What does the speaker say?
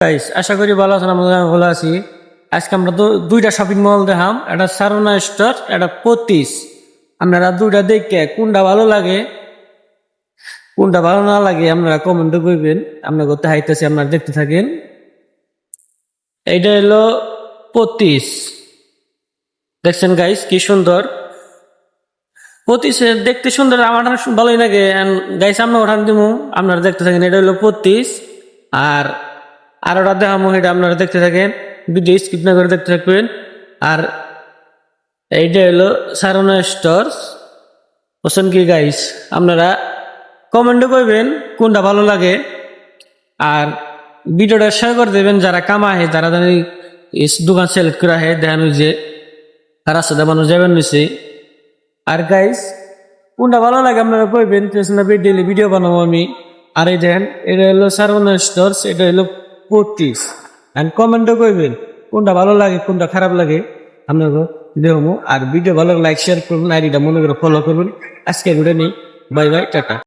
Guys আশা করি ভালো আছেন। আমরা ভালো আছি। আজকে আমরা তো দুইটা শপিং মল দেখাম, একটা সারোনা স্টোর, একটা পতিস। আপনারা দুইটা দেখে কোনটা ভালো লাগে কোনটা ভালো না লাগে আপনারা কমেন্টে করবেন। আমরা করতে হাইতেছি, আপনারা দেখতে থাকেন। এইটা হলো পতিস, দেখছেন গাইস কি সুন্দর। পতিস দেখতে সুন্দর, আমার ভালোই লাগে। গাইস আমরা ওঠান দিব, আপনারা দেখতে থাকেন। এটা হলো পতিস। আর ওটা দেখামো, এটা আপনারা দেখতে থাকেন, ভিডিও স্কিপ না করে দেখতে থাকবেন। আর এইটা হলো সারোনা স্টোরস। বুঝছেন কি গাইস, আপনারা কমেন্টে করবেন কোনটা ভালো লাগে। আর ভিডিওটা শেয়ার করে দেবেন, যারা কামাহে তারা জানি দোকান সিলেক্ট করা হয়, দেখানো যে রাস্তাতে মানুষ যাবেন নিছে। আর গাইস কোনটা ভালো লাগে আপনারা কইবেন, ডেইলি ভিডিও বানাবো আমি। আর এই দেন, এটা হলো সারোনা স্টোরস, এটা হলো 25। এন্ড কমেন্টও কইবেন কোনটা ভালো লাগে কোনটা খারাপ লাগে আপনাকে দেখবো। আর ভিডিও ভালো লাইক শেয়ার করবেন, আইডিটা মনে করে ফলো করবেন। আজকে ভিডিও নেই, বাই বাই, টাটা।